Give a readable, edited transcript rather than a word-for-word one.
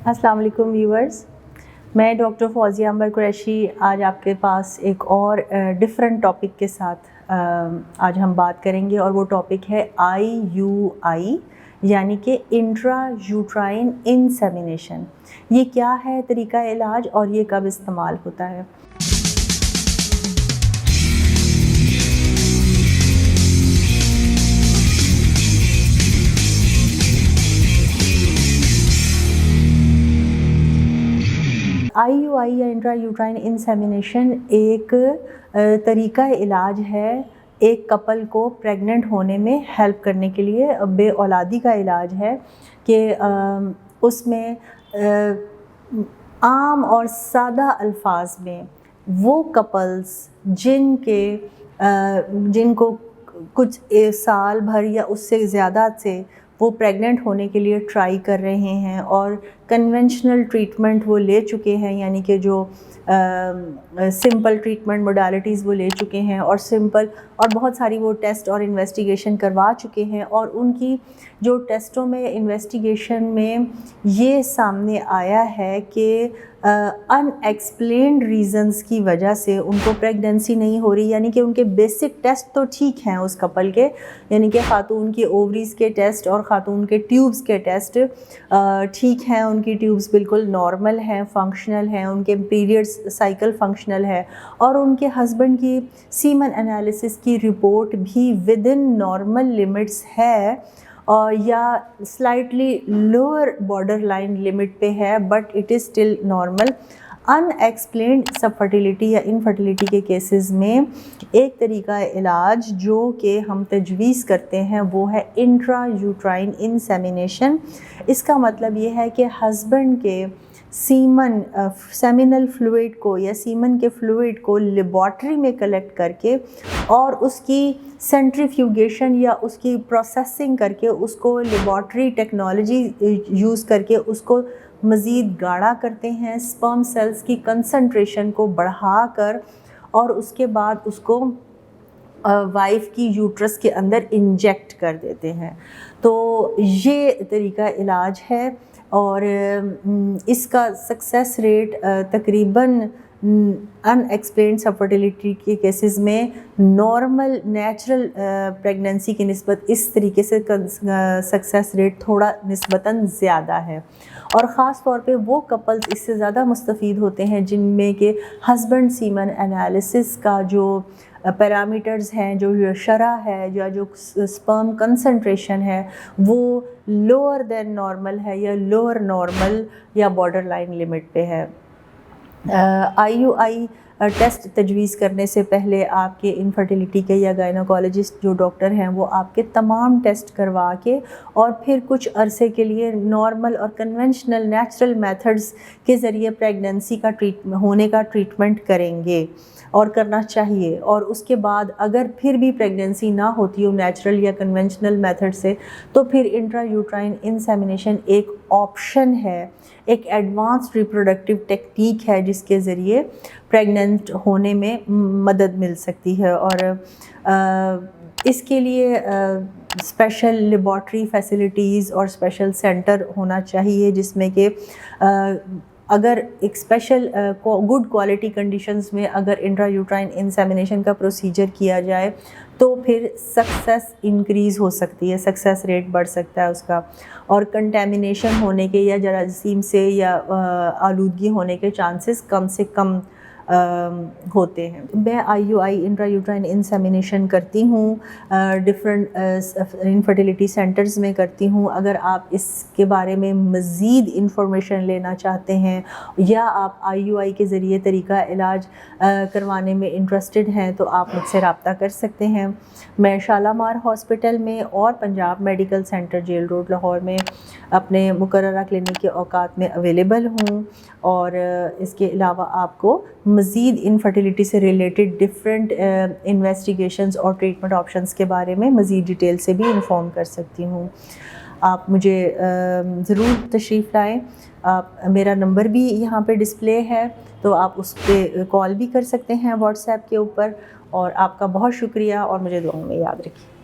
अस्सलाम वालेकुम व्यूअर्स, मैं डॉक्टर फौजिया अंबर कुरैशी आज आपके पास एक और डिफरेंट टॉपिक के साथ आज हम बात करेंगे और वो टॉपिक है IUI यानी कि इंट्रा यूट्राइन इंसेमिनेशन। ये क्या है, तरीका इलाज और ये कब इस्तेमाल होता है। IUI या इंट्रा यूट्राइन इंसेमिनेशन एक तरीका इलाज है एक कपल को प्रेग्नेंट होने में हेल्प करने के लिए। बे औलादी का इलाज है कि उसमें आम और सादा अल्फाज में वो कपल्स जिनको कुछ साल भर या उससे ज़्यादा से वो प्रेग्नेंट होने के लिए ट्राई कर रहे हैं और कन्वेंशनल ट्रीटमेंट वो ले चुके हैं, यानी कि जो सिंपल ट्रीटमेंट मोडालिटीज़ वो ले चुके हैं और सिंपल और बहुत सारी वो टेस्ट और इन्वेस्टिगेशन करवा चुके हैं, और उनकी जो टेस्टों में इन्वेस्टिगेशन में ये सामने आया है कि अनएक्सप्लेन्ड रीज़न्स की वजह से उनको प्रेगनेंसी नहीं हो रही। यानी कि उनके बेसिक टेस्ट तो ठीक हैं उस कपल के, यानी कि खातून की ओवरीज़ के टेस्ट और खातून के ट्यूब्स के टेस्ट ठीक हैं, उनकी ट्यूब्स बिल्कुल नॉर्मल हैं, फंक्शनल हैं, उनके पीरियड्स साइकिल फंक्शनल है, और उनके हस्बैंड की सीमन एनालिसिस की रिपोर्ट भी विद इन नॉर्मल लिमिट्स है और या slightly lower borderline limit पे है, but it is still normal. Unexplained subfertility या इनफर्टिलिटी के केसेस में एक तरीका इलाज जो कि हम तजवीज़ करते हैं वो है इंट्रा यूट्राइन इंसेमिनेशन। इसका मतलब ये है कि हस्बैंड के सेमिनल फ्लूइड को या सीमन के फ्लूइड को लेबॉर्ट्री में कलेक्ट करके और उसकी सेंट्रीफ्यूगेशन या उसकी प्रोसेसिंग करके उसको लेबॉर्ट्री टेक्नोलॉजी यूज़ करके उसको मज़ीद गाढ़ा करते हैं, स्पर्म सेल्स की कंसंट्रेशन को बढ़ाकर, और उसके बाद उसको वाइफ की यूट्रस के अंदर इंजेक्ट कर देते हैं। तो ये तरीका इलाज है और इसका सक्सेस रेट तकरीबन अनएक्सप्लेन्ड सबफर्टिलिटी के केसेस में नॉर्मल नेचुरल प्रेगनेंसी की निस्बत इस तरीके से सक्सेस रेट थोड़ा निस्बतन ज़्यादा है, और ख़ास तौर पे वो कपल्स इससे ज़्यादा मुस्तफ़ीद होते हैं जिनमें के हस्बैंड सीमन एनालिसिस का जो पैरामीटर्स हैं, जो शरह है या जो स्पर्म कंसंट्रेशन है वो लोअर देन नॉर्मल है या लोअर नॉर्मल या बॉर्डर लाइन लिमिट पे है। IUI टेस्ट तजवीज़ करने से पहले आपके इनफर्टिलिटी के या गायनोकोलॉजिस्ट जो डॉक्टर हैं वो आपके तमाम टेस्ट करवा के और फिर कुछ अरसे के लिए नॉर्मल और कन्वेंशनल नेचुरल मेथड्स के ज़रिए प्रेगनेंसी का होने का ट्रीटमेंट करेंगे और करना चाहिए। और उसके बाद अगर फिर भी प्रेगनेंसी ना होती हो नेचुरल या कन्वेंशनल मेथड से, तो फिर इंट्रा यूट्राइन इंसेमिनेशन एक ऑप्शन है, एक एडवांस्ड रिप्रोडक्टिव टेक्निक है जिसके ज़रिए प्रेग्नेंट होने में मदद मिल सकती है। और इसके लिए स्पेशल लेबॉर्ट्री फैसिलिटीज़ और स्पेशल सेंटर होना चाहिए जिसमें कि अगर एक स्पेशल गुड क्वालिटी कंडीशंस में अगर इंट्रा यूट्राइन इंसेमिनेशन का प्रोसीजर किया जाए तो फिर सक्सेस इंक्रीज़ हो सकती है, सक्सेस रेट बढ़ सकता है उसका, और कंटेमिनेशन होने के या जरासीम से या आलूदगी होने के चांसेस कम से कम होते हैं। मैं IUI इंट्रा यूट्राइन इंसेमिनेशन करती हूँ, डिफरेंट इनफर्टिलिटी सेंटर्स में करती हूँ। अगर आप इसके बारे में मज़ीद इंफॉर्मेशन लेना चाहते हैं या आप IUI के ज़रिए तरीका इलाज करवाने में इंटरेस्टेड हैं तो आप मुझसे रब्ता कर सकते हैं। मैं शालामार हॉस्पिटल में और Punjab medical centre jail road Lahore में अपने मुकर्ररा क्लिनिक के औकात में अवेलेबल हूँ, और इसके अलावा आपको मज़ीद इनफर्टिलिटी से रिलेटेड डिफरेंट इन्वेस्टिगेशंस और ट्रीटमेंट ऑप्शंस के बारे में मज़ीद डिटेल से भी इन्फॉर्म कर सकती हूँ। आप मुझे ज़रूर तशरीफ़ लाएँ। आप मेरा नंबर भी यहाँ पे डिस्प्ले है, तो आप उस पर कॉल भी कर सकते हैं व्हाट्सएप के ऊपर। और आपका बहुत शुक्रिया और मुझे दुआओं में याद रखिए।